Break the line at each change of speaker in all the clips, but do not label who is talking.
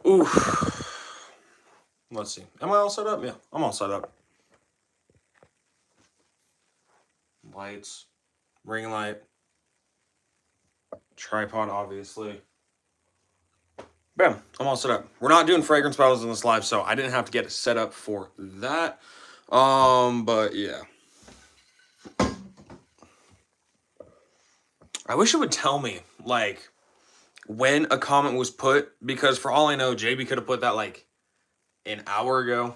Ooh. Let's see. Am I all set up? Yeah, I'm all set up. Lights, ring light, tripod, obviously. Bam, I'm all set up. We're not doing fragrance bottles in this live, so I didn't have to get it set up for that. But yeah. I wish it would tell me, like, when a comment was put, because for all I know, JB could have put that, like, an hour ago,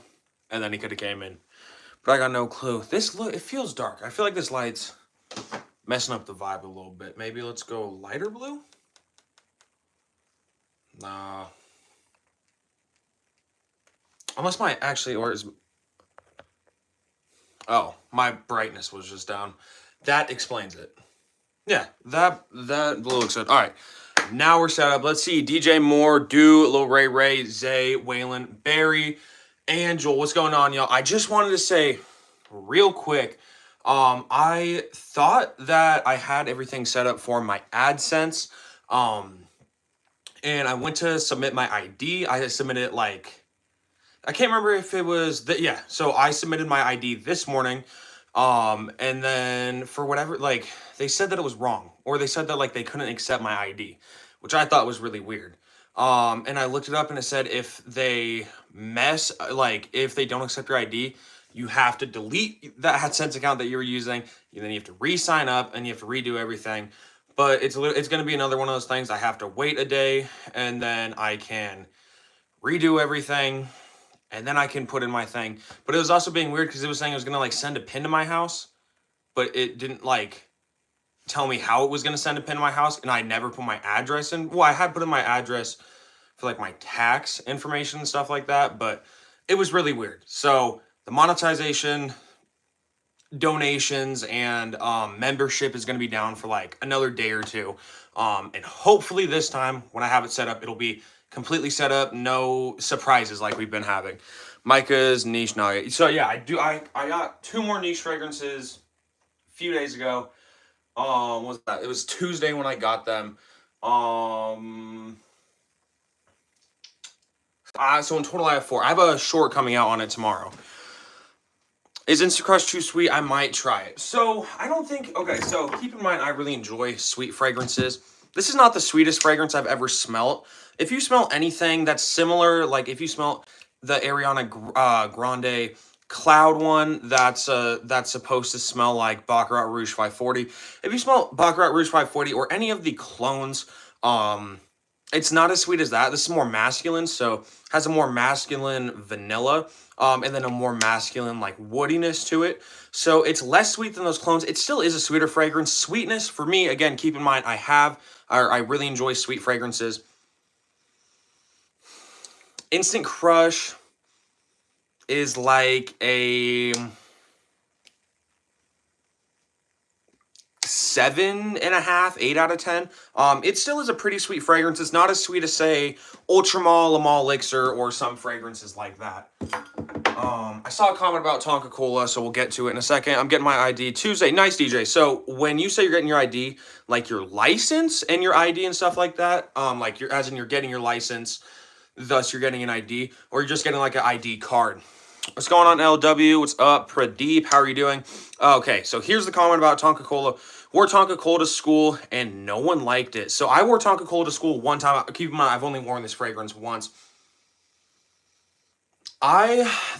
and then he could have came in. But I got no clue. This look, it feels dark. I feel like this light's messing up the vibe a little bit. Maybe let's go lighter blue? Nah. Unless my, actually, or is... Oh, my brightness was just down. That explains it. Yeah, that blue looks good. All right, now we're set up. Let's see. DJ Moore, Do, Lil Ray, Zay, Waylon, Barry, Angel. What's going on, y'all? I just wanted to say real quick, I thought that I had everything set up for my AdSense, and I went to submit my ID. I submitted it like, I can't remember if it was, yeah, so I submitted my ID this morning, and then for whatever, like, they said that it was wrong, or they said that, like, they couldn't accept my ID, which I thought was really weird. And I looked it up, and it said if they if they don't accept your ID, you have to delete that AdSense account that you were using, and then you have to re-sign up, and you have to redo everything. But it's going to be another one of those things. I have to wait a day, and then I can redo everything, and then I can put in my thing. But it was also being weird because it was saying it was going to, like, send a pin to my house, but it didn't, like, tell me how it was going to send a pin to my house, and I never put my address in. Well, I had put in my address for, like, my tax information and stuff like that, but it was really weird. So the monetization, donations, and membership is going to be down for, like, another day or two. And hopefully this time, when I have it set up, it'll be completely set up, no surprises like we've been having. Micah's niche nugget. So yeah, I got 2 more niche fragrances a few days ago. What was that? It was Tuesday when I got them. So in total I have 4. I have a short coming out on it tomorrow. Is Instacrush too sweet? I might try it. So I don't think, okay, so keep in mind I really enjoy sweet fragrances. This is not the sweetest fragrance I've ever smelled. If you smell anything that's similar, like if you smell the Ariana Grande Cloud one, that's supposed to smell like Baccarat Rouge 540. If you smell Baccarat Rouge 540 or any of the clones, it's not as sweet as that. This is more masculine, so has a more masculine vanilla, and then a more masculine, like, woodiness to it. So it's less sweet than those clones. It still is a sweeter fragrance. Sweetness, for me, again, keep in mind, I really enjoy sweet fragrances. Instant Crush is like a 7.5, 8 out of 10. It still is a pretty sweet fragrance. It's not as sweet as, say, Ultramall, Lamal Elixir, or some fragrances like that. I saw a comment about Tonka Cola, so we'll get to it in a second. I'm getting my ID Tuesday. Nice, DJ. So when you say you're getting your ID, like your license and your ID and stuff like that, like as in you're getting your license, thus you're getting an ID, or you're just getting like an ID card. What's going on, LW? What's up, Pradeep? How are you doing? Okay, so here's the comment about Tonka Cola. Wore Tonka Cola to school, and no one liked it. So I wore Tonka Cola to school one time. Keep in mind, I've only worn this fragrance once.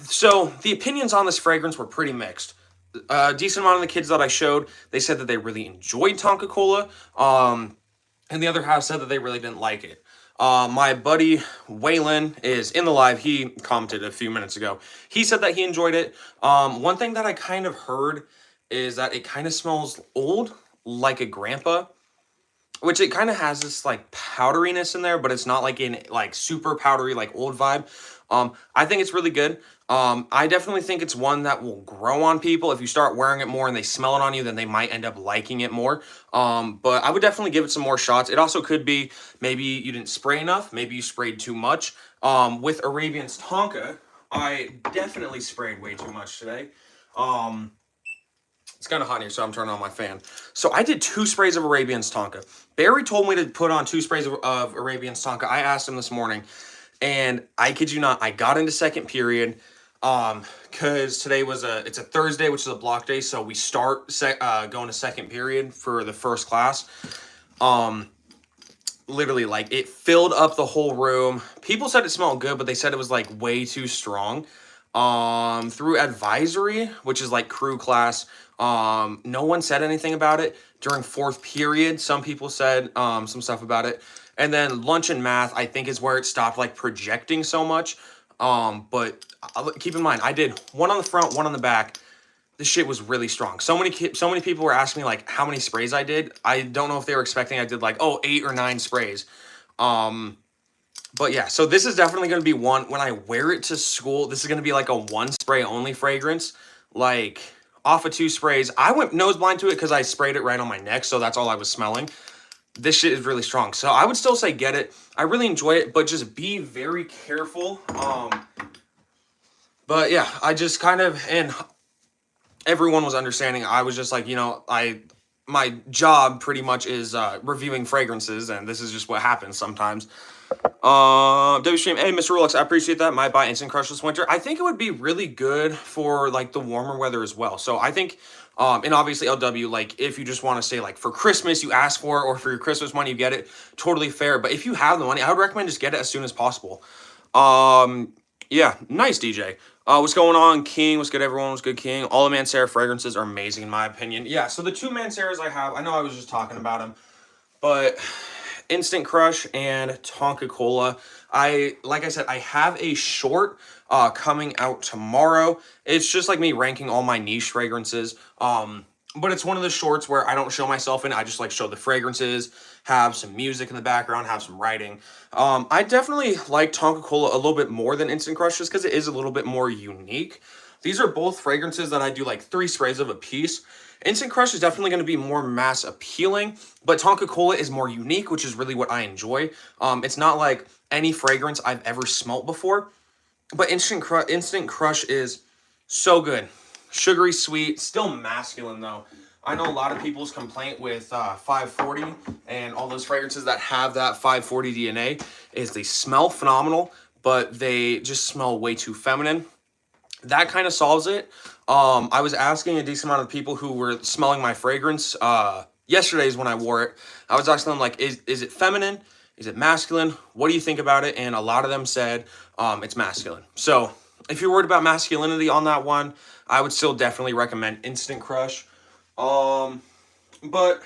So the opinions on this fragrance were pretty mixed. A decent amount of the kids that I showed, they said that they really enjoyed Tonka Cola. And the other half said that they really didn't like it. My buddy Waylon is in the live. He commented a few minutes ago. He said that he enjoyed it. One thing that I kind of heard is that it kind of smells old, like a grandpa, which it kind of has this like powderiness in there, but it's not like in like super powdery, like old vibe. I think it's really good. I definitely think it's one that will grow on people. If you start wearing it more and they smell it on you, then they might end up liking it more. But I would definitely give it some more shots. It also could be maybe you didn't spray enough. Maybe you sprayed too much. With Arabian's Tonka, I definitely sprayed way too much today. It's kind of hot in here, so I'm turning on my fan. So I did 2 sprays of Arabian's Tonka. Barry told me to put on 2 sprays of Arabian's Tonka. I asked him this morning, and I kid you not, I got into second period, because today it's a Thursday, which is a block day, so we start going to second period for the first class. Literally, like, it filled up the whole room. People said it smelled good, but they said it was like way too strong. Through advisory, which is like crew class, no one said anything about it. During 4th period, some people said some stuff about it. And then lunch and math, I think, is where it stopped like projecting so much. But keep in mind, I did 1 on the front, 1 on the back. This shit was really strong. So many people were asking me like how many sprays I did. I don't know if they were expecting I did like 8 or 9 sprays. But yeah, so this is definitely going to be one when I wear it to school. This is going to be like a 1 spray only fragrance, like off of 2 sprays. I went nose blind to it because I sprayed it right on my neck, so that's all I was smelling. This shit is really strong, so I would still say get it. I really enjoy it, but just be very careful. But yeah, I just kind of, and everyone was understanding. I was just like, my job pretty much is reviewing fragrances, and this is just what happens sometimes. WStream, hey, Mr. Rolex, I appreciate that. Might buy Instant Crush this winter. I think it would be really good for like the warmer weather as well. So I think, and obviously LW, like if you just want to say like for Christmas you ask for it, or for your Christmas money you get it, totally fair. But if you have the money, I would recommend just get it as soon as possible. Yeah, nice, DJ. What's going on, King? What's good, everyone? What's good, King? All the Mancera fragrances are amazing, in my opinion. Yeah, so the 2 Manceras I have, I know I was just talking about them, but Instant Crush and Tonka Cola. Like I said, I have a short coming out tomorrow. It's just like me ranking all my niche fragrances. But it's one of the shorts where I don't show myself in. I just like show the fragrances, have some music in the background, have some writing. I definitely like Tonka Cola a little bit more than Instant Crush just because it is a little bit more unique. These are both fragrances that I do like 3 sprays of a piece. Instant Crush is definitely going to be more mass appealing, but Tonka Cola is more unique, which is really what I enjoy. It's not like any fragrance I've ever smelt before, but Instant Crush is so good. Sugary sweet, still masculine though. I know a lot of people's complaint with 540 and all those fragrances that have that 540 DNA is they smell phenomenal, but they just smell way too feminine. That kind of solves it. I was asking a decent amount of people who were smelling my fragrance yesterday's when I wore it. I was asking them like, is it feminine? Is it masculine? What do you think about it? And a lot of them said it's masculine. So if you're worried about masculinity on that one, I would still definitely recommend Instant Crush. But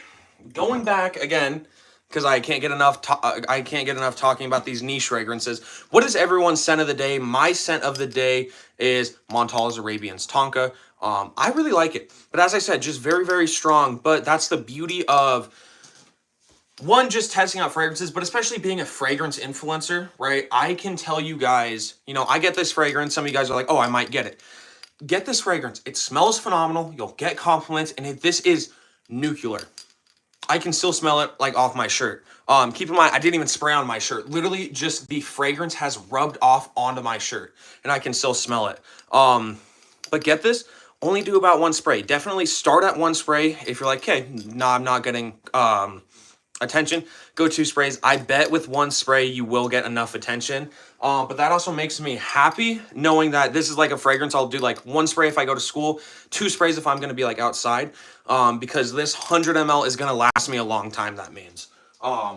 going back again, because I can't get enough talking about these niche fragrances. What is everyone's scent of the day? My scent of the day is Montal's Arabian's Tonka. I really like it, but as I said, just very, very strong. But that's the beauty of one, just testing out fragrances, but especially being a fragrance influencer, right? I can tell you guys, I get this fragrance. Some of you guys are like, oh, I might get it. Get this fragrance. It smells phenomenal. You'll get compliments, and this is nuclear. I can still smell it like off my shirt. Keep in mind, I didn't even spray on my shirt. Literally, just the fragrance has rubbed off onto my shirt, and I can still smell it. But get this, only do about 1 spray. Definitely start at 1 spray. If you're like, okay, no, I'm not getting attention, go 2 sprays. I bet with 1 spray you will get enough attention. But that also makes me happy knowing that this is like a fragrance I'll do like 1 spray if I go to school, 2 sprays if I'm going to be like outside, because this 100 ml is going to last me a long time, that means,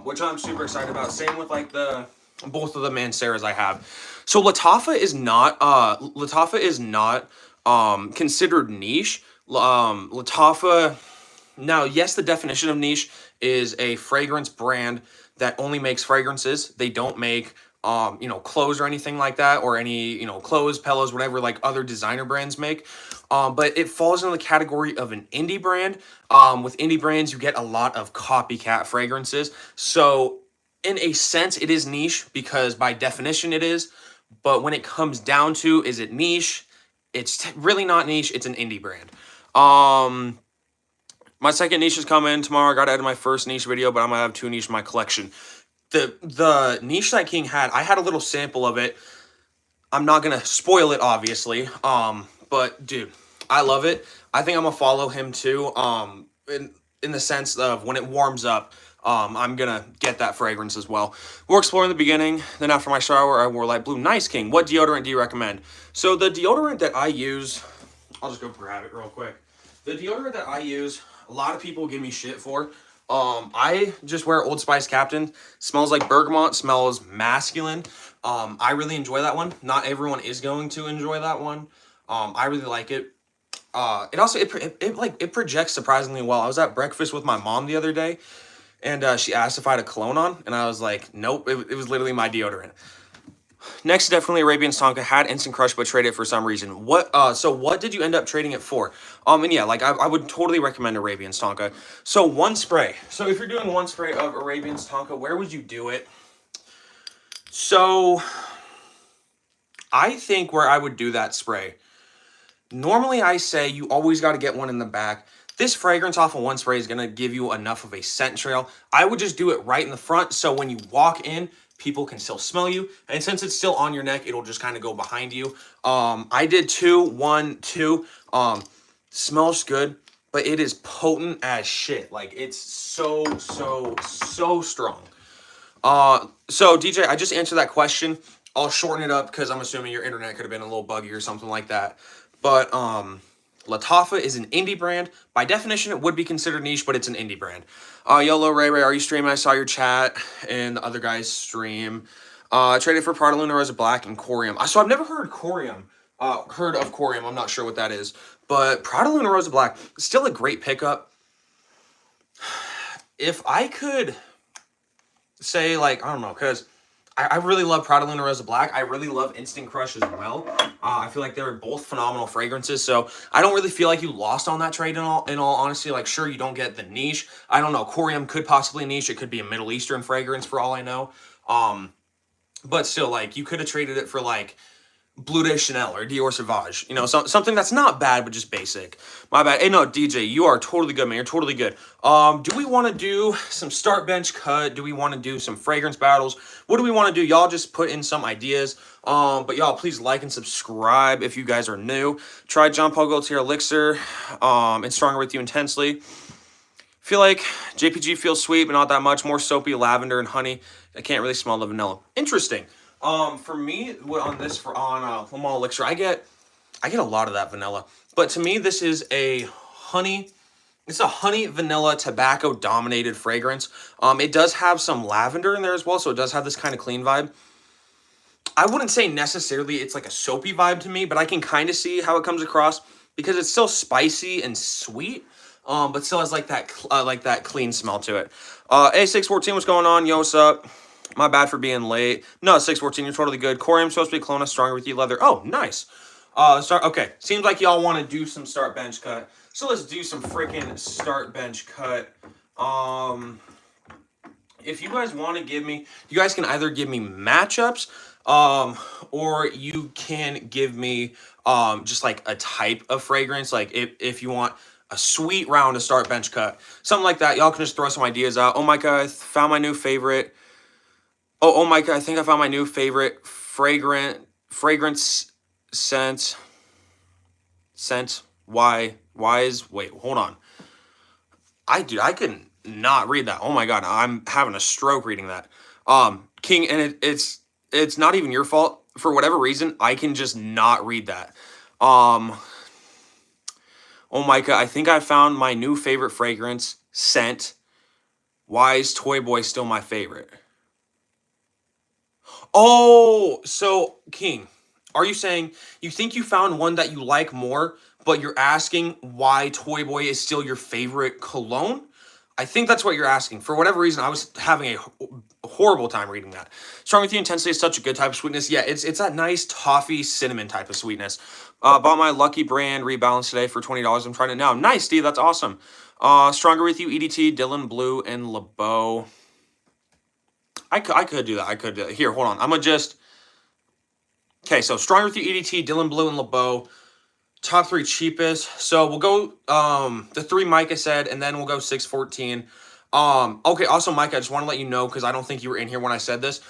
which I'm super excited about. Same with like both of the Manceras I have. So Lattafa is not considered niche. Lattafa, now, yes, the definition of niche is a fragrance brand that only makes fragrances. They don't make clothes or anything like that, or any, clothes, pillows, whatever like other designer brands make. But it falls into the category of an indie brand. With indie brands, you get a lot of copycat fragrances. So in a sense, it is niche because by definition it is. But when it comes down to, is it niche? It's really not niche. It's an indie brand. My second niche is coming tomorrow. I got to edit my first niche video, but I'm going to have 2 niche in my collection. The niche that King had, I had a little sample of it. I'm not going to spoil it, obviously. But, dude, I love it. I think I'm gonna follow him too. In the sense of when it warms up, I'm gonna get that fragrance as well. We'll explore in the beginning. Then after my shower, I wore light blue. Nice, King. What deodorant do you recommend? So the deodorant that I use, I'll just go grab it real quick. The deodorant that I use, a lot of people give me shit for. I just wear Old Spice Captain. Smells like bergamot. Smells masculine. I really enjoy that one. Not everyone is going to enjoy that one. I really like it. It also it projects surprisingly well. I was at breakfast with my mom the other day, and she asked if I had a cologne on, and I was like, nope. It was literally my deodorant. Next, definitely Arabian Tonka. Had Instant Crush, but traded it for some reason. So what did you end up trading it for? And yeah, like I would totally recommend Arabian Tonka. So one spray. So if you're doing one spray of Arabian Tonka, where would you do it? So I think where I would do that spray. Normally, I say you always got to get one in the back. This fragrance off of one spray is going to give you enough of a scent trail. I would just do it right in the front, so when you walk in, people can still smell you. And since it's still on your neck, it'll just kind of go behind you. I did 2, 1, 2. Smells good, but it is potent as shit. Like, it's so strong. So DJ, I just answered that question. I'll shorten it up because I'm assuming your internet could have been a little buggy or something like that. But Lattafa is an indie brand. By definition, it would be considered niche, but it's an indie brand. YOLO Ray Ray, are you streaming? I saw your chat and the other guys stream. Traded for Prada Luna Rosa Black and Corium. So I've never heard Corium. Heard of Corium. I'm not sure what that is. But Prada Luna Rosa Black, still a great pickup. If I could say, like, I don't know, because I really love Prada Luna Rosa Black. I really love Instant Crush as well. I feel like they're both phenomenal fragrances, so I don't really feel like you lost on that trade in all honesty. Like, sure, you don't get the niche. I don't know. Corium could possibly niche. It could be a Middle Eastern fragrance for all I know. But still, like, you could have traded it for, like, Bleu de Chanel or Dior Sauvage. You know, something that's not bad, but just basic. My bad. Hey, no, DJ, you are totally good, man. You're totally good. Do we want to do some start bench cut? Do we want to do some fragrance battles? What do we want to do? Y'all just put in some ideas. But y'all, please like and subscribe if you guys are new. Try John Paul Gaultier Elixir. And Stronger With You Intensely. Feel like JPG feels sweet, but not that much. More soapy, lavender and honey. I can't really smell the vanilla. Interesting. For me, on Le Mans Elixir, I get a lot of that vanilla. But to me, this is a honey vanilla tobacco dominated fragrance. It does have some lavender in there as well, so it does have this kind of clean vibe. I wouldn't say necessarily it's like a soapy vibe to me, but I can kind of see how it comes across because it's still spicy and sweet, but still has like that clean smell to it. A614, what's going on? Yo, what's up? My bad for being late. No, 614, you're totally good. Corium's supposed to be Kelowna, Stronger With You Leather. Oh, nice. Okay, seems like y'all want to do some start bench cut. So let's do some freaking start bench cut. If you guys want to give me, you guys can either give me matchups, or you can give me just like a type of fragrance. Like if you want a sweet round to start bench cut, something like that, y'all can just throw some ideas out. Oh my god, I found my new favorite. Oh my god, I think I found my new favorite fragrance scent. Wait, hold on. I could not read that. Oh my god, I'm having a stroke reading that. King, and it's not even your fault. For whatever reason, I can just not read that. Oh my god, I think I found my new favorite fragrance scent. Why is Toy Boy still my favorite? Oh, so King, are you saying you think you found one that you like more, but you're asking why Toy Boy is still your favorite cologne? I think that's what you're asking. For whatever reason, I was having a horrible time reading that. Strong With You Intensely is such a good type of sweetness. Yeah, it's that nice toffee cinnamon type of sweetness. Bought my Lucky Brand rebalance today for $20. I'm trying it now. Nice, Steve. That's awesome. Stronger With You, EDT, Dylan Blue, and LeBeau. I could do that. I could do that. Here, hold on. I'm going to just... Okay, so Stronger With You, EDT, Dylan Blue, and LeBeau. Top 3 cheapest. So we'll go the 3 Micah said, and then we'll go 614. Okay, also, Micah, I just want to let you know, because I don't think you were in here when I said this.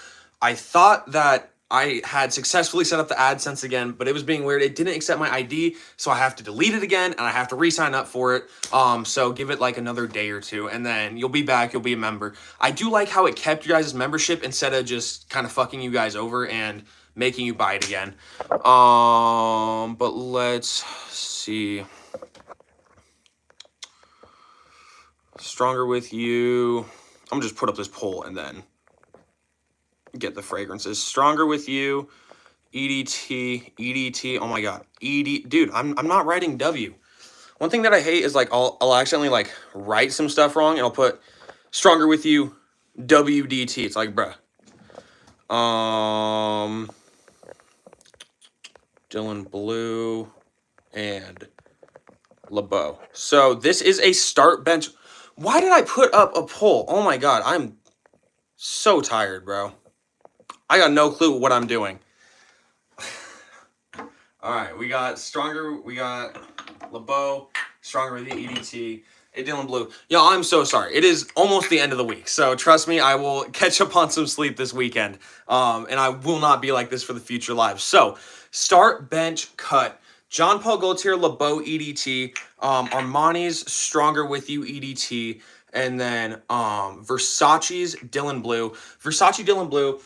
I thought that I had successfully set up the AdSense again, but it was being weird. It didn't accept my ID, so I have to delete it again, and I have to re-sign up for it. So give it like another day or two, and then you'll be back. You'll be a member. I do like how it kept your guys' membership instead of just kind of fucking you guys over and making you buy it again. But let's see. Stronger with you. I'm gonna just put up this poll and then get the fragrances. Stronger with you, EDT. Oh my god, dude, I'm not writing W. One thing that I hate is like I'll accidentally like write some stuff wrong and I'll put stronger with you, WDT. It's like, bruh. Dylan Blue and LeBeau. So this is a start bench. Why did I put up a poll? Oh my god, I'm so tired, bro. I got no clue what I'm doing. All right, we got Stronger, we got LeBeau, Stronger with the EDT, and Dylan Blue. Yo, I'm so sorry. It is almost the end of the week, so trust me, I will catch up on some sleep this weekend, and I will not be like this for the future lives. So, start, bench, cut. John Paul Gaultier, LeBeau, EDT, Armani's Stronger with You, EDT, and then Versace's Dylan Blue. Versace Dylan Blue,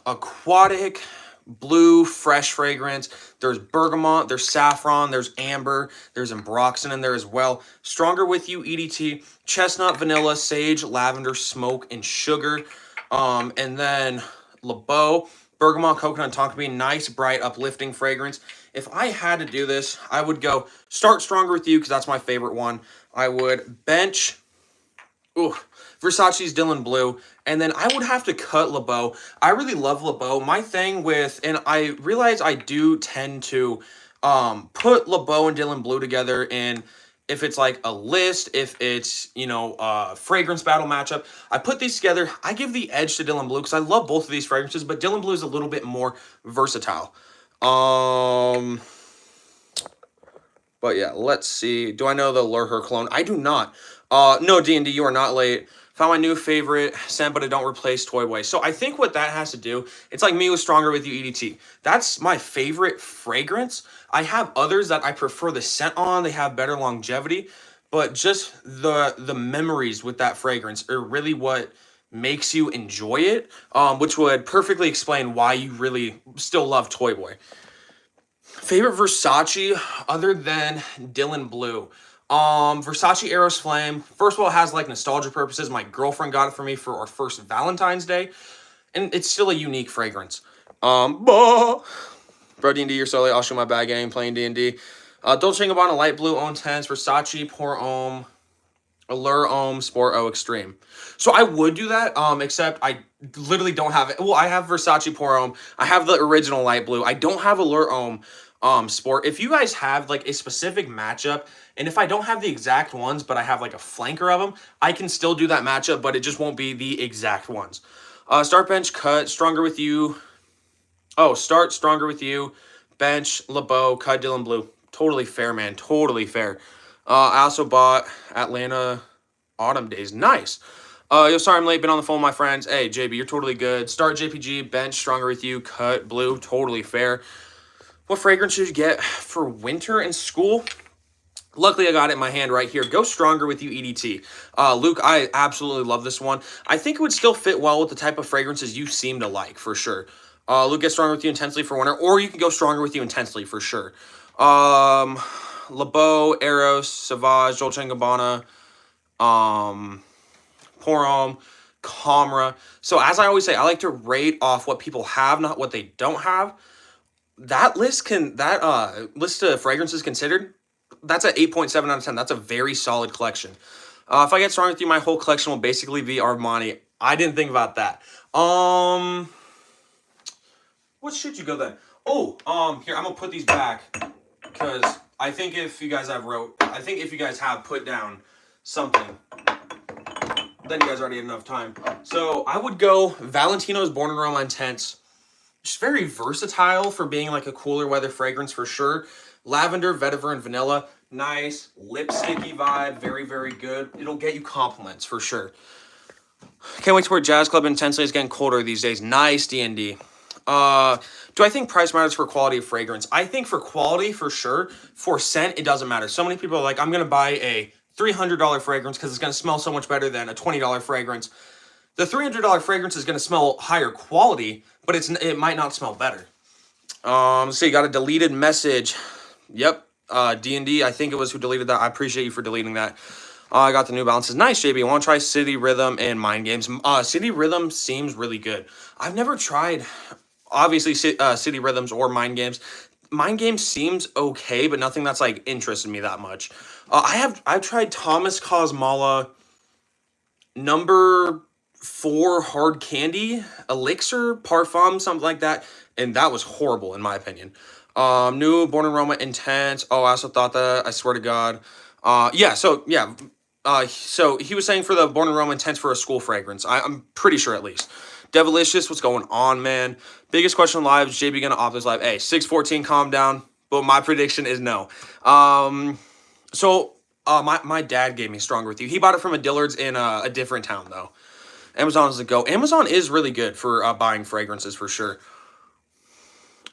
aquatic blue fresh fragrance. There's bergamot, there's saffron, there's amber, there's ambroxan in there as well. Stronger with You, EDT, chestnut, vanilla, sage, lavender, smoke, and sugar. And then LeBeau, bergamot, coconut, and tonka bean. Nice, bright, uplifting fragrance. If I had to do this, I would go start Stronger with You because that's my favorite one. I would bench Versace's Dylan Blue, and then I would have to cut LeBeau. I really love LeBeau. My thing with, and I realize I do tend to put LeBeau and Dylan Blue together in, if it's like a list, if it's, you know, a fragrance battle matchup. I put these together. I give the edge to Dylan Blue because I love both of these fragrances, but Dylan Blue is a little bit more versatile. But yeah, let's see. Do I know the Lure Her cologne? I do not. No, D&D, you are not late. Found my new favorite scent, but I don't replace Toy Boy. So I think what that has to do, it's like me with Stronger with You, EDT. That's my favorite fragrance. I have others that I prefer the scent on. They have better longevity. But just the memories with that fragrance are really what makes you enjoy it, which would perfectly explain why you really still love Toy Boy. Favorite Versace other than Dylan Blue. Versace Eros Flame. First of all, it has like nostalgia purposes. My girlfriend got it for me for our first Valentine's Day, and it's still a unique fragrance. Bro, D&D, you're so late. I'll show my bad game playing D&D. Dolce & Gabbana Light Blue, Eau Intense, Versace Pour Homme, Allure Homme, Sport Eau Extreme. So I would do that, except I literally don't have it. Well, I have Versace Pour Homme. I have the original Light Blue. I don't have Allure Homme Sport. If you guys have like a specific matchup, and if I don't have the exact ones, but I have like a flanker of them, I can still do that matchup, but it just won't be the exact ones. Start, bench, cut, Stronger with You. Oh, start, Stronger with You, bench, LeBeau, cut, Dylan Blue. Totally fair, man. Totally fair. I also bought Atlanta Autumn Days. Nice. Yo, sorry I'm late. Been on the phone with my friends. Hey, JB, you're totally good. Start JPG, bench, Stronger with You, cut, Blue. Totally fair. What fragrance should you get for winter in school? Luckily, I got it in my hand right here. Go Stronger with You, EDT. Luke, I absolutely love this one. I think it would still fit well with the type of fragrances you seem to like, for sure. Luke, get Stronger with You Intensely for winter, or you can go Stronger with You Intensely for sure. LeBeau, Eros, Sauvage, Dolce & Gabbana, Pour Homme, Camera. So as I always say, I like to rate off what people have, not what they don't have. That list of fragrances considered, that's an 8.7 out of 10. That's a very solid collection. If I get Stronger with You, my whole collection will basically be Armani. I didn't think about that. What should you go then? Oh, here, I'm gonna put these back because I think if you guys have put down something, then you guys already had enough time. So I would go Valentino's Born in Roma Intense. Just very versatile for being like a cooler weather fragrance for sure. Lavender, vetiver, and vanilla. Nice lipsticky vibe. Very, very good. It'll get you compliments for sure. Can't wait to wear Jazz Club Intensely. It's getting colder these days. Nice, D&D. Do I think price matters for quality of fragrance? I think for quality, for sure. For scent, it doesn't matter. So many people are like, I'm going to buy a $300 fragrance because it's going to smell so much better than a $20 fragrance. The $300 fragrance is going to smell higher quality, but it might not smell better. So you got a deleted message. Yep. D&D, I think it was who deleted that. I appreciate you for deleting that. I got the New Balances. Nice, JB. I want to try City Rhythm and Mind Games. City Rhythm seems really good. I've never tried, obviously, City Rhythms or Mind Games. Mind Games seems okay, but nothing that's like interested me that much. I've tried Thomas Cosmala number 4 hard candy elixir parfum, something like that, and that was horrible in my opinion. New Born Aroma Intense. Oh, I also thought that. I swear to God. Yeah. So yeah. So he was saying for the Born Aroma Intense for a school fragrance. I'm pretty sure at least. Devilicious, what's going on, man? Biggest question live, is JB gonna opt this live? Hey, 614, calm down. But my prediction is no. My dad gave me Stronger With You. He bought it from a Dillard's in a different town, though. Amazon is a go. Amazon is really good for buying fragrances, for sure.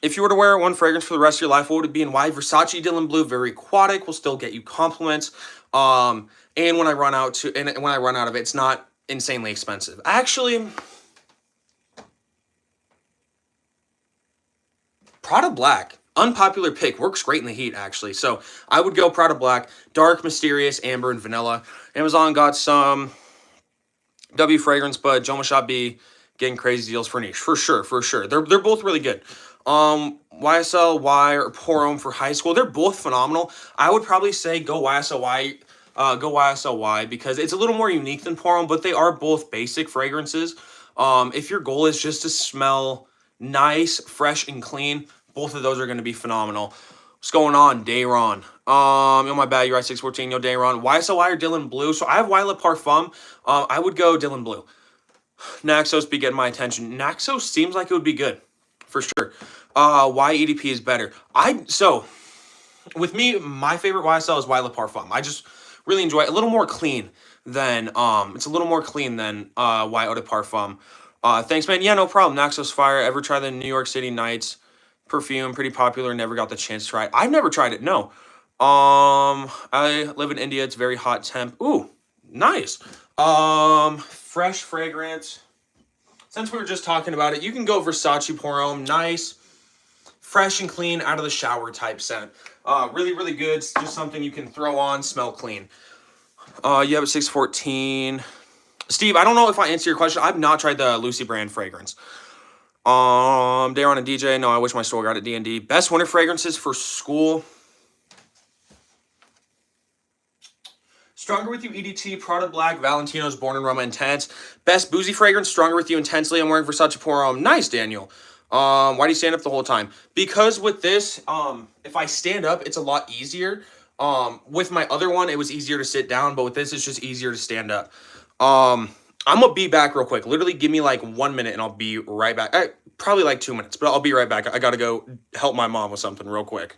If you were to wear one fragrance for the rest of your life, what would it be and why? Versace Dylan Blue, very aquatic, will still get you compliments. And when I run out of it, it's not insanely expensive. Actually, Prada Black, unpopular pick, works great in the heat, actually. So I would go Prada Black, dark, mysterious, amber, and vanilla. Amazon got some W fragrance, but Joma Shop B getting crazy deals for niche, for sure, for sure. They're both really good. YSL Y or Pour Homme for high school, they're both phenomenal. I would probably say go YSL Y. Go YSL Y because it's a little more unique than Pour Homme, but they are both basic fragrances. If your goal is just to smell nice, fresh, and clean, both of those are going to be phenomenal. What's going on, Dayron? Yo, my bad, you're at 614. Yo, Dayron. YSL or Dylan Blue? So I have Violet Parfum. I would go Dylan Blue. Naxos be getting my attention. Naxos seems like it would be good, for sure. Why EDP is better? With me, my favorite YSL is Violet Parfum. I just really enjoy it. A little more clean than it's a little more clean than Eau de Parfum. Thanks, man. Yeah, no problem. Naxos Fire. Ever try the New York City Nights perfume? Pretty popular. Never got the chance to try it. I've never tried it. No. I live in India. It's very hot temp. Ooh, nice. Fresh fragrance. Since we were just talking about it, you can go Versace Pour Homme. Nice, fresh and clean, out of the shower type scent. Really, really good. It's just something you can throw on, smell clean. You have a 614. Steve, I don't know if I answer your question. I've not tried the Lucy brand fragrance. Darren and DJ. No, I wish my store got it. D&D. Best winter fragrances for school. Stronger With You EDT, Prada Black, Valentino's Born Aroma Intense. Best boozy fragrance, Stronger With You Intensely. I'm wearing Versace Pour Homme. Nice, Daniel. Why do you stand up the whole time? Because with this, if I stand up, it's a lot easier. With my other one, it was easier to sit down, but with this, it's just easier to stand up. I'm gonna be back real quick. Literally, give me like 1 minute, and I'll be right back. Probably like 2 minutes, but I'll be right back. I gotta go help my mom with something real quick.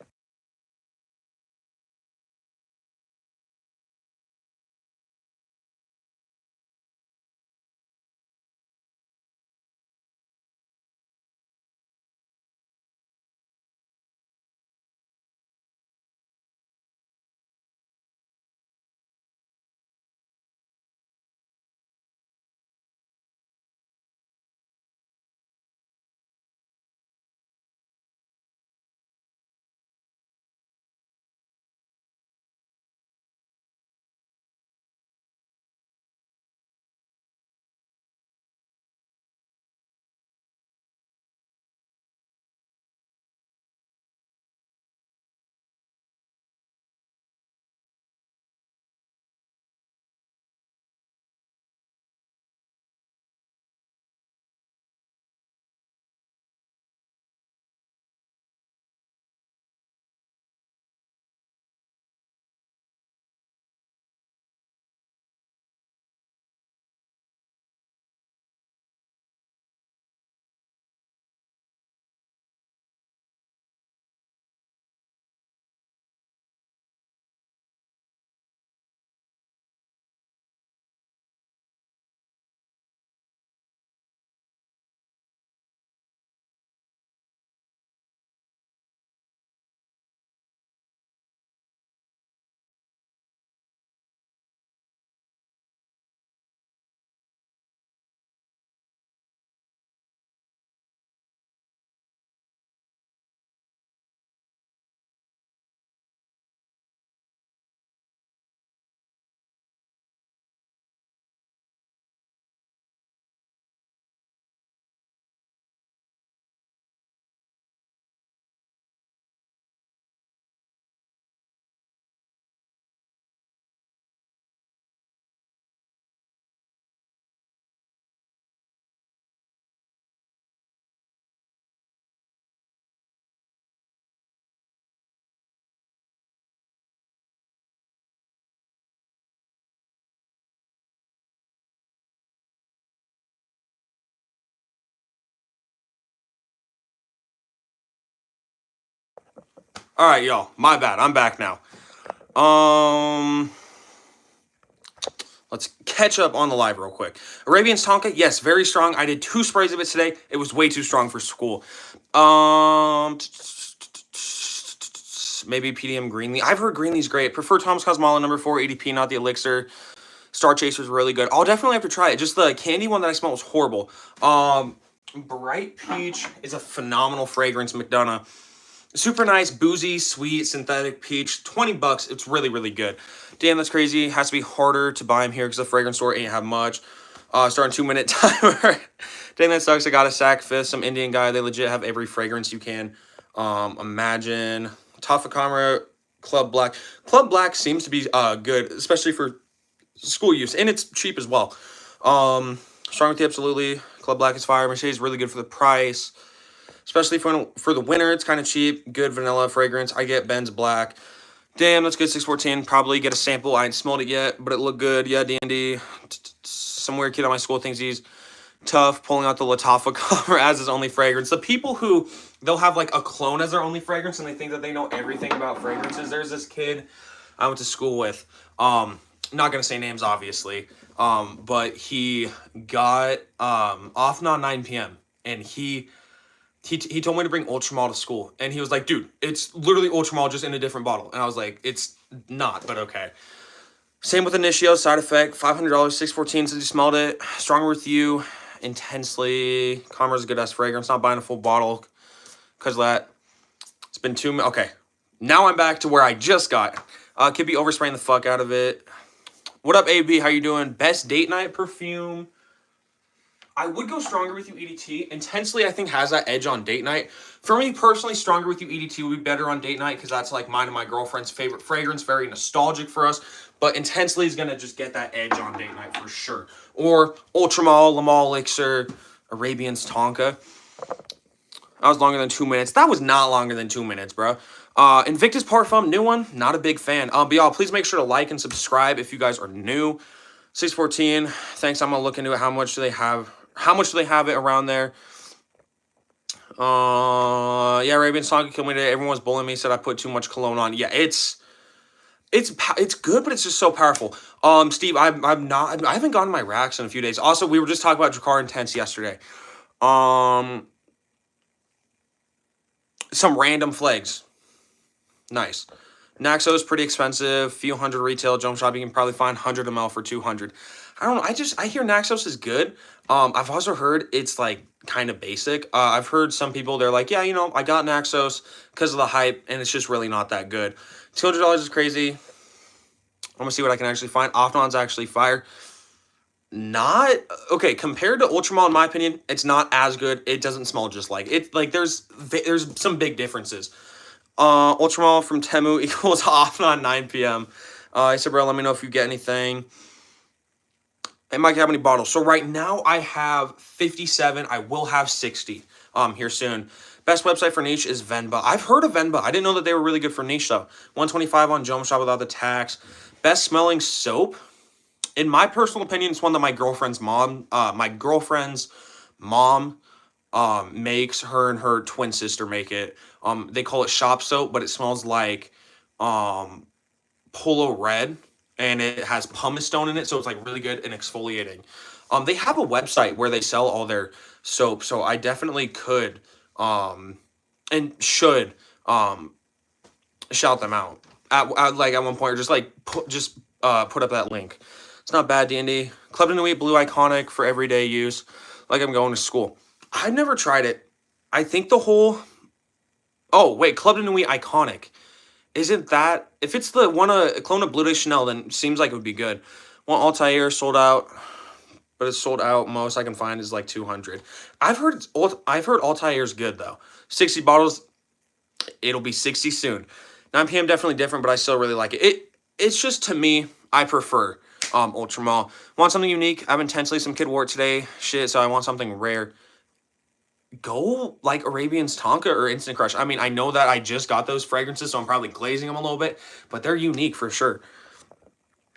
All right, y'all. My bad. I'm back now. Um, let's catch up on the live real quick. Arabian's Tonka, yes, very strong. I did 2 sprays of it today. It was way too strong for school. Maybe PDM Greenlee. I've heard Greenlee's great. Prefer Tom's Cosmola number 4 ADP, not the Elixir. Star Chaser's really good. I'll definitely have to try it. Just the candy one that I smelled was horrible. Bright Peach is a phenomenal fragrance, McDonough. Super nice, boozy, sweet, synthetic peach. $20. It's really, really good. Damn, that's crazy. Has to be harder to buy them here because the fragrance store ain't have much. Starting 2-minute timer. Dang, that sucks. I got a sack fifth, some Indian guy. They legit have every fragrance you can imagine. Tafakama Club Black. Club Black seems to be good, especially for school use, and it's cheap as well. Strong with you, absolutely. Club Black is fire. Mercedes really good for the price, especially for the winter. It's kind of cheap. Good vanilla fragrance. I get Ben's Black. Damn, that's good. 614. Probably get a sample. I ain't smelled it yet, but it looked good. Yeah, D&D. Some weird kid at my school thinks he's tough, pulling out the Latafa cover as his only fragrance. The people who, they'll have like a clone as their only fragrance and they think that they know everything about fragrances. There's this kid I went to school with. Not gonna say names, obviously. But he got off on 9 p.m. and he told me to bring Ultramall to school, and he was like, "Dude, it's literally Ultramall just in a different bottle." And I was like, "It's not, but okay." Same with Initio, side effect, $500, 614 since you smelled it. Stronger with you, intensely. Commer's a good ass fragrance. Not buying a full bottle because of that. It's been 2 minutes. Okay, now I'm back to where I just got. Could be overspraying the fuck out of it. What up, AB? How you doing? Best date night perfume. I would go Stronger With You EDT. Intensely, I think, has that edge on date night. For me, personally, Stronger With You EDT would be better on date night because that's like mine and my girlfriend's favorite fragrance. Very nostalgic for us. But Intensely is going to just get that edge on date night for sure. Or Ultramall, Lamal Elixir, Arabian's Tonka. That was longer than 2 minutes. That was not longer than 2 minutes, bro. Invictus Parfum, new one. Not a big fan. But y'all, please make sure to like and subscribe if you guys are new. 614. Thanks. I'm going to look into it. How much do they have? How much do they have it around there? Yeah, Arabian Tonka killed me today. Everyone's bullying me. Said I put too much cologne on. Yeah, it's good, but it's just so powerful. Steve, I haven't gone to my racks in a few days. Also, we were just talking about Drakkar Intense yesterday. Some random flags. Nice. Naxo is pretty expensive. Few hundred retail. Jump Shop, you can probably find 100 ml for 200. I don't know. I hear Naxos is good. I've also heard it's like kind of basic. I've heard some people, they're like, yeah, I got Naxos because of the hype, and it's just really not that good. $200 is crazy. I'm gonna see what I can actually find. Offnon's actually fire. Not okay compared to Ultramall. In my opinion, it's not as good. It doesn't smell just like it. Like there's some big differences. Ultramall from Temu equals Offnon 9 p.m. I said, bro, let me know if you get anything. I might have any bottles. So right now I have 57. I will have 60 here soon. Best website for niche is Venba. I've heard of Venba. I didn't know that they were really good for niche though. 125 on Jump Shop without the tax. Best smelling soap. In my personal opinion, it's one that my girlfriend's mom makes. Her and her twin sister make it. They call it shop soap, but it smells like Polo Red, and it has pumice stone in it, so it's like really good and exfoliating. They have a website where they sell all their soap, so I definitely could and should shout them out at one point, or just put up that link. It's not bad, D&D. Club de Nuit Blue Iconic for everyday use, like I'm going to school. I've never tried it. I think the whole... Oh, wait, Club de Nuit Iconic. Isn't that... If it's the one, a clone of Blue de Chanel, then it seems like it would be good. One Altair sold out, but it's sold out. Most I can find is like 200. I've heard Altair's good, though. 60 bottles, it'll be 60 soon. 9 p.m. definitely different, but I still really like it. It's just, to me, I prefer Ultramall. Want something unique? I have Intensely. Some kid wore it today. Shit, so I want something rare. Go like Arabian's Tonka or Instant Crush. I mean, I know that I just got those fragrances, so I'm probably glazing them a little bit, but they're unique for sure.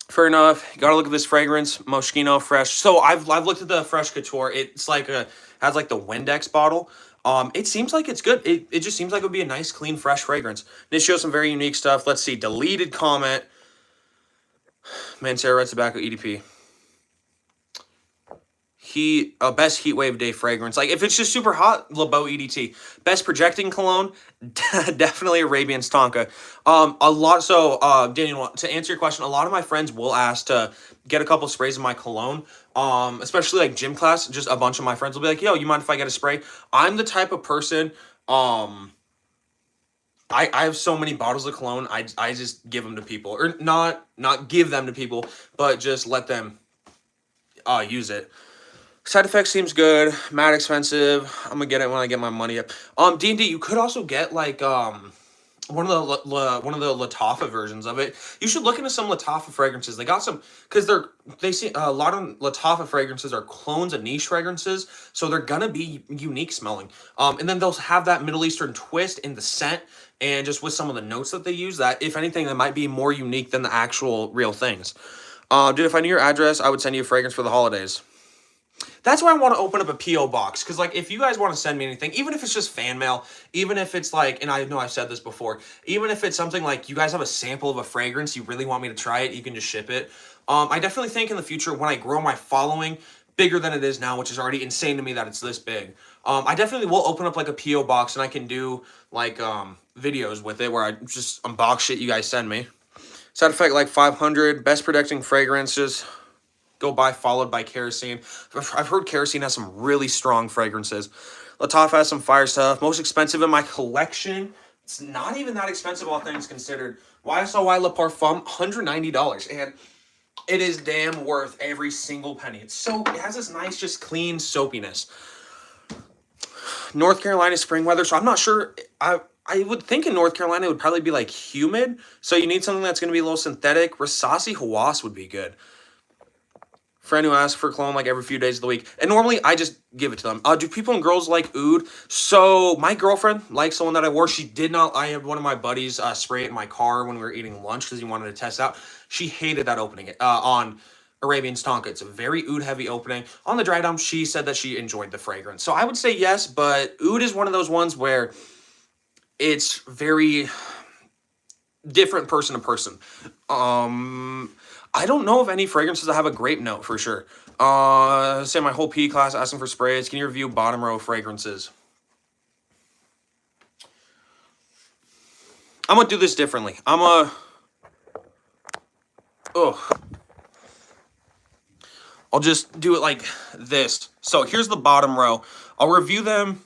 Fair enough. You gotta look at this fragrance, Moschino Fresh. So I've looked at the Fresh Couture. It's like has like the Windex bottle. It seems like it's good. It just seems like it would be a nice, clean, fresh fragrance. And it shows some very unique stuff. Let's see. Deleted comment. Mancera Red Tobacco EDP. Best heat wave day fragrance. Like if it's just super hot, LeBeau EDT. Best projecting cologne, definitely Arabian Tonka. Daniel, to answer your question, a lot of my friends will ask to get a couple sprays of my cologne. Especially like gym class, just a bunch of my friends will be like, "Yo, you mind if I get a spray?" I'm the type of person. I have so many bottles of cologne. I just give them to people, or not give them to people, but just let them use it. Side effects seems good. Mad expensive. I'm gonna get it when I get my money up. D&D, you could also get like one of the Lattafa versions of it. You should look into some Lattafa fragrances. They got some because they see a lot of Lattafa fragrances are clones of niche fragrances, so they're gonna be unique smelling. And then they'll have that Middle Eastern twist in the scent, and just with some of the notes that they use, that if anything, that might be more unique than the actual real things. Dude, if I knew your address, I would send you a fragrance for the holidays. That's why I want to open up a P.O. box. Because, like, if you guys want to send me anything, even if it's just fan mail, even if it's like, and I know I've said this before, even if it's something like you guys have a sample of a fragrance, you really want me to try it, you can just ship it. I definitely think in the future, when I grow my following bigger than it is now, which is already insane to me that it's this big, I definitely will open up like a P.O. box, and I can do like videos with it where I just unbox shit you guys send me. Side effect like 500, best protecting fragrances. Go by, followed by kerosene. I've heard kerosene has some really strong fragrances. Lattafa has some fire stuff. Most expensive in my collection. It's not even that expensive, all things considered. YSL Le Parfum, $190. And it is damn worth every single penny. It has this nice, just clean soapiness. North Carolina spring weather. So I'm not sure. I would think in North Carolina it would probably be like humid. So you need something that's going to be a little synthetic. Rasasi Hawass would be good. Friend who asks for cologne like every few days of the week. And normally I just give it to them. Do people and girls like oud? So my girlfriend likes the one that I wore. She did not. I had one of my buddies spray it in my car when we were eating lunch because he wanted to test out. She hated that opening it on Arabian Tonka. It's a very oud heavy opening. On the dry dump, she said that she enjoyed the fragrance. So I would say yes, but oud is one of those ones where it's very different person to person. I don't know of any fragrances that have a grape note for sure. Say my whole PE class asking for sprays. Can you review bottom row fragrances? I'm gonna do this differently. I'll just do it like this. So here's the bottom row. I'll review them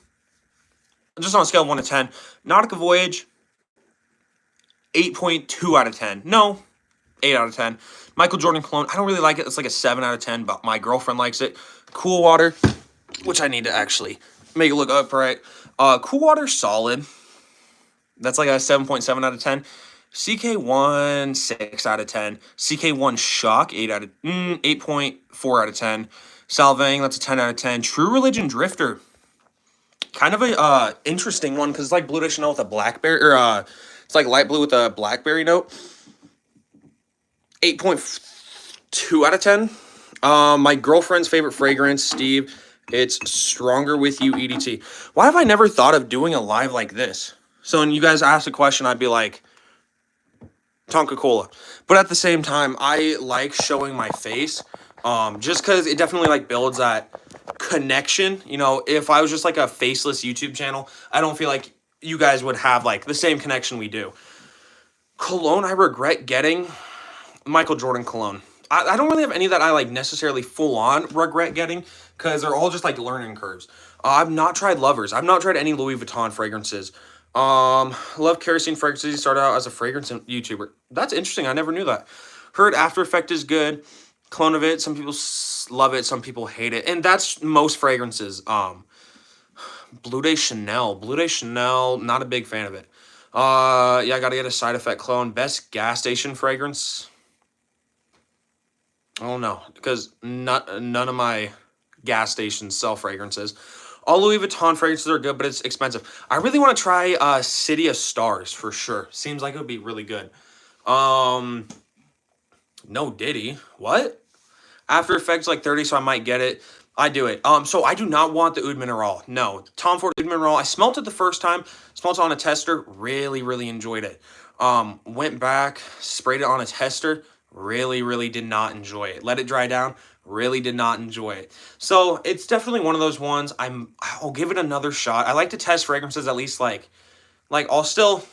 just on a scale of 1 to 10. Nautica Voyage, 8.2 out of 10. No, 8 out of 10. Michael Jordan cologne, I don't really like it. It's like a 7 out of 10, but my girlfriend likes it. Cool Water, which I need to actually make it look upright. Cool Water, solid. That's like a 7.7 out of 10. CK1, 6 out of 10. CK1 Shock, 8.4 out of 10. Salvang, that's a 10 out of 10. True Religion Drifter, kind of a interesting one because it's like Blue de Chanel with a blackberry, or it's like light blue with a blackberry note. 8.2 out of 10. My girlfriend's favorite fragrance, Steve, it's Stronger With You EDT. Why have I never thought of doing a live like this? So when you guys ask a question, I'd be like, Tonka Cola. But at the same time, I like showing my face, just because it definitely like builds that connection. You know, if I was just like a faceless YouTube channel, I don't feel like you guys would have like the same connection we do. Cologne I regret getting, Michael Jordan cologne. I don't really have any that I like necessarily full on regret getting because they're all just like learning curves. I've not tried Lovers. I've not tried any Louis Vuitton fragrances. Love kerosene fragrances. He started out as a fragrance YouTuber. That's interesting. I never knew that. Heard After Effect is good. Clone of it. Some people love it. Some people hate it. And that's most fragrances. Blue de Chanel. Blue de Chanel. Not a big fan of it. Yeah, I gotta get a Side Effect clone. Best gas station fragrance. I don't know, because none of my gas stations sell fragrances. All Louis Vuitton fragrances are good, but it's expensive. I really want to try City of Stars for sure. Seems like it would be really good. No Diddy. What? After Effects like 30, so I might get it. I do it. So I do not want the Oud Mineral. No, Tom Ford Oud Mineral. I smelt it the first time. Smelt it on a tester. Really, really enjoyed it. Went back, sprayed it on a tester. Really, really did not enjoy it. Let it dry down. Really did not enjoy it. So it's definitely one of those ones. I'll give it another shot. I like to test fragrances at least like I'll still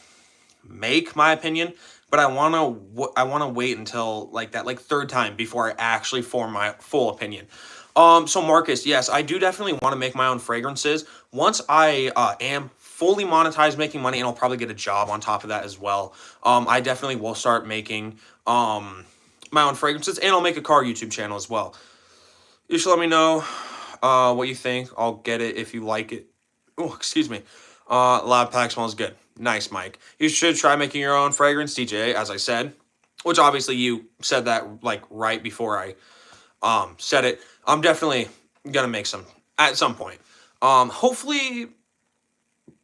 make my opinion, but I wanna wait until like that like third time before I actually form my full opinion. So Marcus, yes, I do definitely want to make my own fragrances. Once I am fully monetized making money, and I'll probably get a job on top of that as well. I definitely will start making my own fragrances, and I'll make a car YouTube channel as well. You should let me know what you think. I'll get it if you like it. Oh, excuse me. Loud pack smells good. Nice, Mike. You should try making your own fragrance, DJ, as I said. Which obviously you said that like right before I said it. I'm definitely gonna make some at some point. Hopefully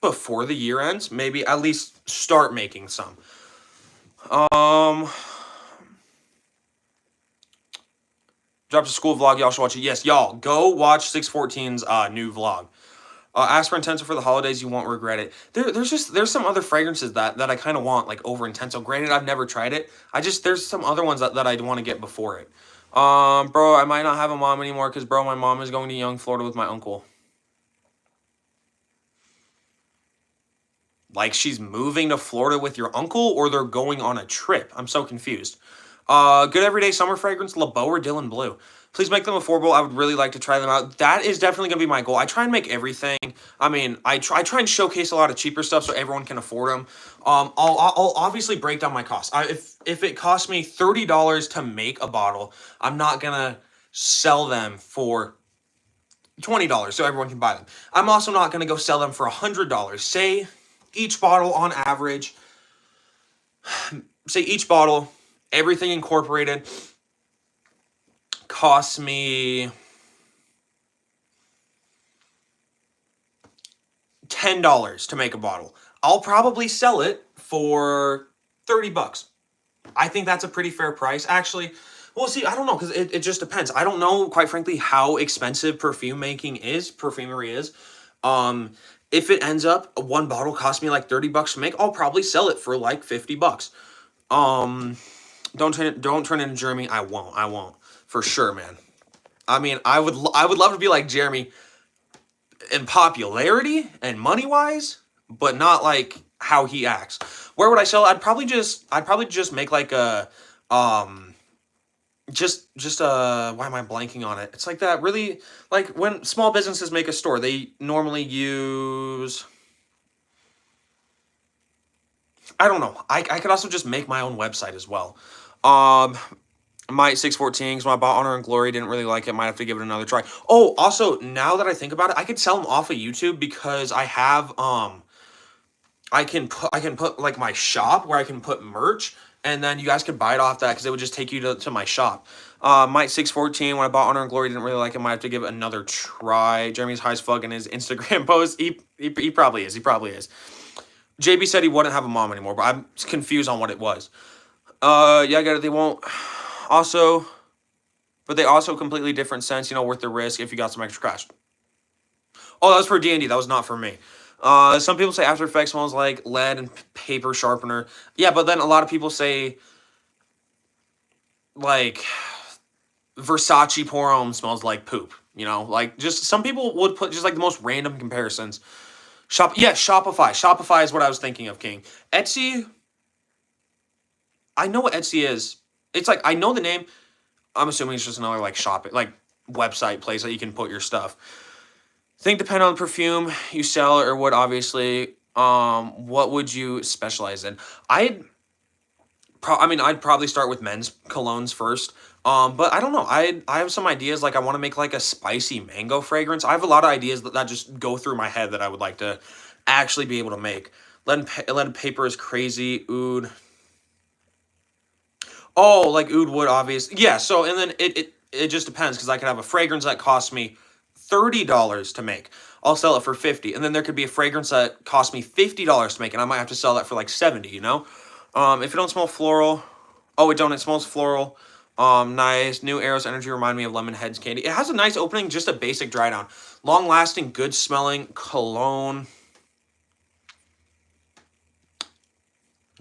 before the year ends, maybe at least start making some. Um, Dropped a school vlog. Y'all should watch it. Yes, y'all go watch 614's new vlog. Ask for Intenso for the holidays. You won't regret it. There's some other fragrances that I kind of want like over Intenso. Granted, I've never tried it. There's some other ones that I'd want to get before it. Bro, I might not have a mom anymore because, bro, my mom is going to Young, Florida with my uncle. Like she's moving to Florida with your uncle, or they're going on a trip? I'm so confused. Good everyday summer fragrance, LeBeau or Dylan Blue. Please make them affordable. I would really like to try them out. That is definitely gonna be my goal. I try and make everything. I mean, I try and showcase a lot of cheaper stuff so everyone can afford them. I'll obviously break down my costs. If it costs me $30 to make a bottle, I'm not gonna sell them for $20 so everyone can buy them. I'm also not gonna go sell them for $100. Each bottle on average, say each bottle, everything incorporated, costs me $10 to make a bottle. I'll probably sell it for $30. I think that's a pretty fair price. Actually, well, see, I don't know, because it just depends. I don't know, quite frankly, how expensive perfumery is. If it ends up one bottle costs me like $30 to make, I'll probably sell it for like $50. Don't turn into Jeremy. I won't for sure, man. I mean, I would love to be like Jeremy in popularity and money wise, but not like how he acts. Where would I sell? I'd probably just make like a just why am I blanking on it? It's like that really, like when small businesses make a store, they normally use, I don't know. I could also just make my own website as well. Might 614, because when I bought Honor and Glory, didn't really like it. Might have to give it another try. Oh, also, now that I think about it, I could sell them off of YouTube because I have I can put like my shop where I can put merch, and then you guys could buy it off that because it would just take you to my shop. Might 614, when I bought Honor and Glory, didn't really like it. Might have to give it another try. Jeremy's high as fuck in his Instagram post. He probably is. He probably is. JB said he wouldn't have a mom anymore, but I'm confused on what it was. Yeah, I get it. They won't. Also, but they also completely different sense, worth the risk if you got some extra cash. Oh, that was for D&D. That was not for me. Some people say After Effects smells like lead and paper sharpener. Yeah, but then a lot of people say, like, Versace Pour Homme smells like poop. Like, just some people would put just like the most random comparisons. Shopify. Shopify is what I was thinking of, King. Etsy, I know what Etsy is. It's like, I know the name. I'm assuming it's just another like website place that you can put your stuff. Think depend on the perfume you sell or what, obviously. What would you specialize in? I'd probably start with men's colognes first. But I don't know. I have some ideas. Like I want to make like a spicy mango fragrance. I have a lot of ideas that just go through my head that I would like to actually be able to make. Lead paper is crazy. Oud. Oh, like oud wood, obviously. Yeah, so, and then it just depends, because I could have a fragrance that costs me $30 to make. I'll sell it for $50. And then there could be a fragrance that costs me $50 to make, and I might have to sell that for like $70, If it don't smell floral, it smells floral. Nice. New Arrows Energy remind me of Lemon Heads candy. It has a nice opening, just a basic dry down. Long lasting, good smelling cologne.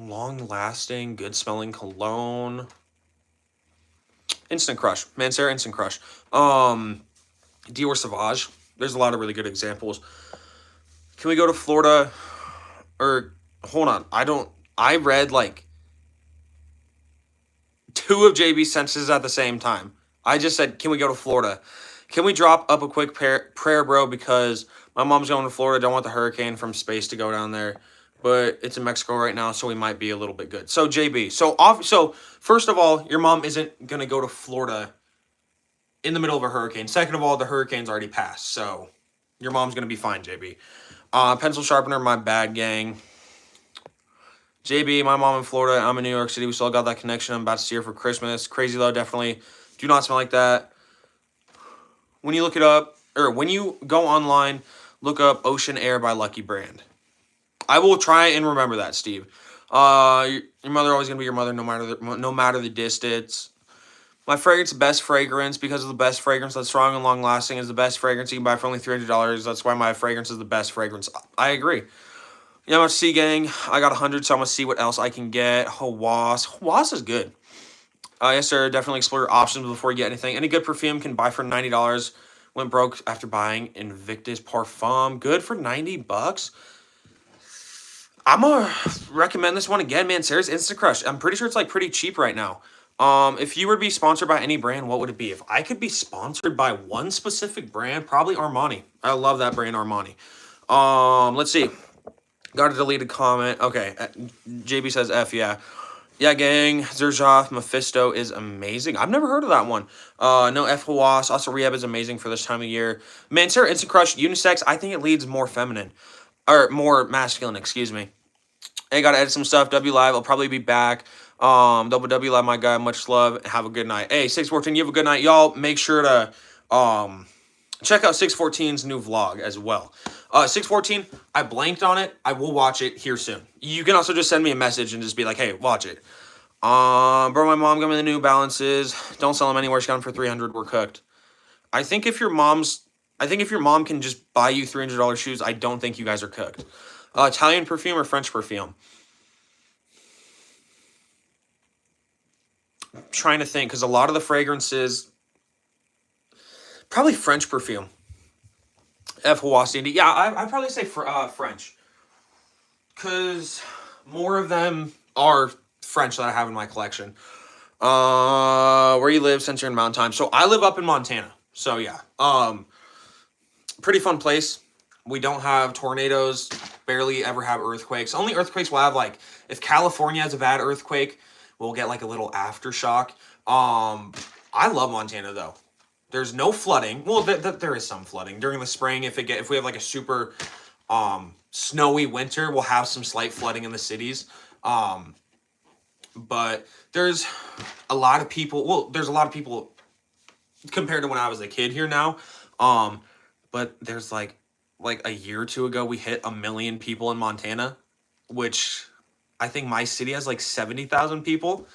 Long lasting, good smelling cologne. Instant Crush. Mancera Instant Crush. Dior Sauvage. There's a lot of really good examples. Can we go to Florida? Or, hold on. I read like 2 of JB's sentences at the same time. I just said, can we go to Florida? Can we drop up a quick prayer, bro? Because my mom's going to Florida. Don't want the hurricane from space to go down there. But it's in Mexico right now, so we might be a little bit good. So, JB. So first of all, your mom isn't going to go to Florida in the middle of a hurricane. Second of all, the hurricane's already passed. So, your mom's going to be fine, JB. Pencil sharpener, my bad, gang. JB, my mom in Florida. I'm in New York City. We still got that connection. I'm about to see her for Christmas. Crazy though, definitely. Do not smell like that. When you look it up, or when you go online, look up Ocean Air by Lucky Brand. I will try and remember that, Steve. Your mother always gonna be your mother, no matter the distance. My fragrance, best fragrance, because of the best fragrance that's strong and long lasting, is the best fragrance you can buy for only $300. That's why my fragrance is the best fragrance. I agree. You know how much C gang? I got 100, so I'm gonna see what else I can get. Hawas is good. Yes, sir. Definitely explore your options before you get anything. Any good perfume can buy for $90. Went broke after buying Invictus Parfum. Good for $90. I'm gonna recommend this one again, man. Sarah's Instant Crush. I'm pretty sure it's like pretty cheap right now. If you were to be sponsored by any brand, what would it be? If I could be sponsored by one specific brand, probably Armani. I love that brand, Armani. Let's see. Got a deleted comment. Okay. JB says F, yeah. Yeah, gang. Zerjoff Mephisto is amazing. I've never heard of that one. No F Hawas. Also, Rehab is amazing for this time of year. Mancera Instant Crush, unisex. I think it leads more feminine. Or more masculine, excuse me. Hey, gotta edit some stuff. W Live. I'll probably be back. Double W Live, my guy. Much love. Have a good night. Hey, 614, you have a good night. Y'all, make sure to check out 614's new vlog as well. 614, I blanked on it. I will watch it here soon. You can also just send me a message and just be like, hey, watch it. Bro, my mom got me the New Balances. Don't sell them anywhere. She got them for $300. We're cooked. I think if your mom can just buy you $300 shoes, I don't think you guys are cooked. Italian perfume or French perfume? I'm trying to think, because a lot of the fragrances, probably French perfume. F. Hawaii. Yeah, I'd probably say French. Because more of them are French that I have in my collection. Where you live since you're in Mountain Time. So I live up in Montana. So yeah. Pretty fun place. We don't have tornadoes. Barely ever have earthquakes. Only earthquakes we'll have, like, if California has a bad earthquake, we'll get like a little aftershock. I love Montana though. There's no flooding. Well, there is some flooding during the spring. If we have like a super snowy winter, we'll have some slight flooding in the cities. But there's a lot of people. Well, there's a lot of people compared to when I was a kid here now. But there's like a year or two ago, we hit 1 million people in Montana, which I think my city has like 70,000 people.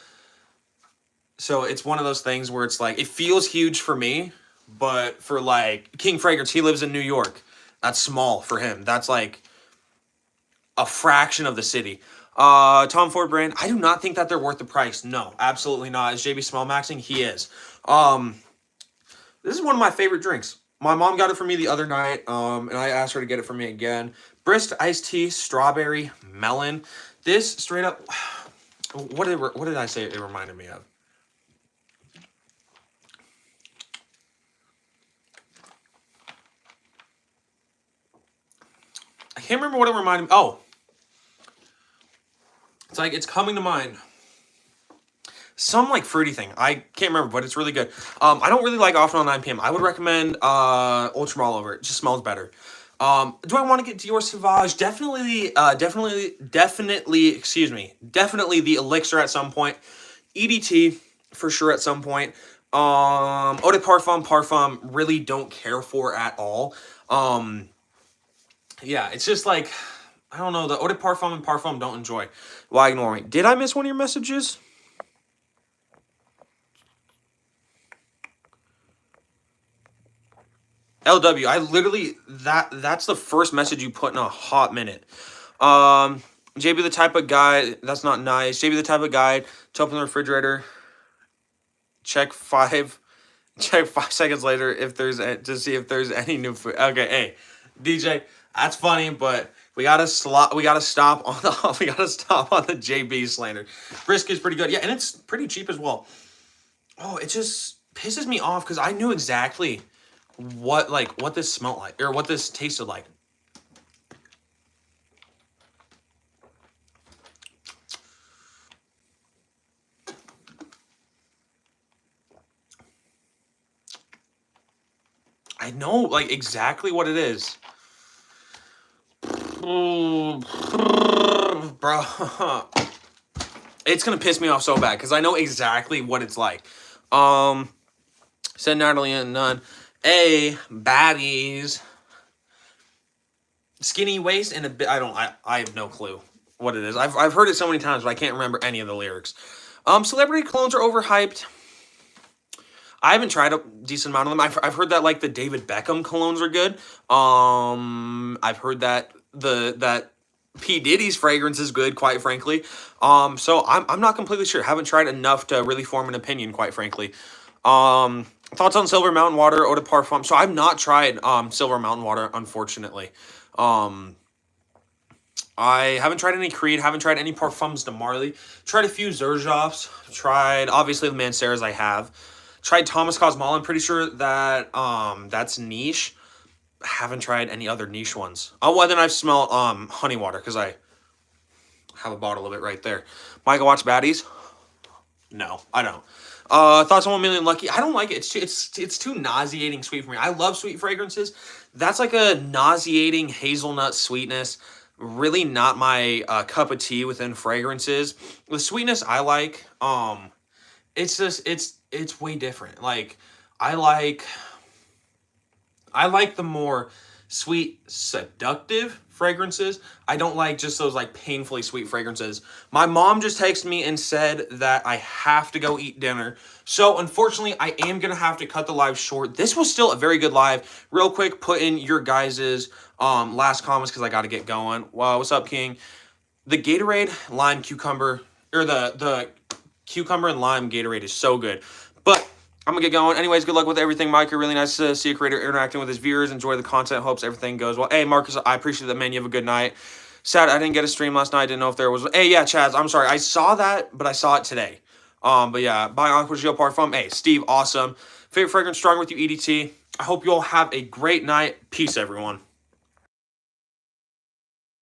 So it's one of those things where it's like, it feels huge for me, but for like King Fragrance, he lives in New York. That's small for him. That's like a fraction of the city. Tom Ford brand, I do not think that they're worth the price. No, absolutely not. Is JB smell maxing? He is. This is one of my favorite drinks. My mom got it for me the other night, and I asked her to get it for me again. Brist iced tea, strawberry, melon. This straight up, what did I say it reminded me of? I can't remember what it reminded me. Oh, it's like, it's coming to mind. Some like fruity thing. I can't remember, but it's really good. I don't really like Off on 9 p.m. I would recommend Ultra Mall over it. It just smells better. Do I want to get Dior Sauvage? Definitely, excuse me. Definitely the Elixir at some point. EDT for sure at some point. Eau de Parfum, really don't care for at all. Yeah, it's just like, I don't know, the Eau de Parfum and Parfum don't enjoy. Why ignore me? Did I miss one of your messages? LW. I literally that's the first message you put in a hot minute. JB the type of guy, that's not nice. JB the type of guy to open the refrigerator, check 5 seconds later if there's to see if there's any new food. Okay, hey, DJ, that's funny, but we gotta stop on the we gotta stop on the JB slander. Brisket's pretty good, yeah, and it's pretty cheap as well. Oh, it just pisses me off because I knew exactly what this smelled like or what this tasted like. I know like exactly what it is. Bro, it's gonna piss me off so bad because I know exactly what it's like. Said Natalie and none. Baddies. Skinny waist and a bit. I have no clue what it is. I've heard it so many times, but I can't remember any of the lyrics. Celebrity clones are overhyped. I haven't tried a decent amount of them. I've heard that like the David Beckham colognes are good. I've heard that that P Diddy's fragrance is good, quite frankly. So I'm not completely sure. Haven't tried enough to really form an opinion, quite frankly. Thoughts on Silver Mountain Water, Eau de Parfum. So I've not tried Silver Mountain Water, unfortunately. I haven't tried any Creed, haven't tried any Parfums de Marly. Tried a few Xerjoffs. Tried, obviously, the Manceras I have. Tried Thomas Cosmol. I'm pretty sure that that's niche. Haven't tried any other niche ones. Oh, well, then I've smelled honey water because I have a bottle of it right there. Michael Watts Baddies? No, I don't. Thoughts on 1 Million Lucky? I don't like it. It's too nauseating sweet for me. I love sweet fragrances. That's like a nauseating hazelnut sweetness. Really not my cup of tea within fragrances. The sweetness I like. It's just it's way different. Like I like the more sweet, seductive fragrances. I don't like just those like painfully sweet fragrances. My mom just texted me and said that I have to go eat dinner. So unfortunately, I am going to have to cut the live short. This was still a very good live. Real quick, put in your guys's last comments because I got to get going. Wow, what's up, King? The Gatorade lime cucumber, or the cucumber and lime Gatorade is so good. But I'm going to get going. Anyways, good luck with everything, Mike. Really nice to see a creator interacting with his viewers. Enjoy the content. Hopes everything goes well. Hey, Marcus, I appreciate that, man. You have a good night. Sad I didn't get a stream last night. Didn't know if there was... Hey, yeah, Chaz, I'm sorry. I saw that, but I saw it today. But yeah, bye, Uncle Gio Parfum. Hey, Steve, awesome. Favorite fragrance, Strong With You, EDT. I hope you all have a great night. Peace, everyone.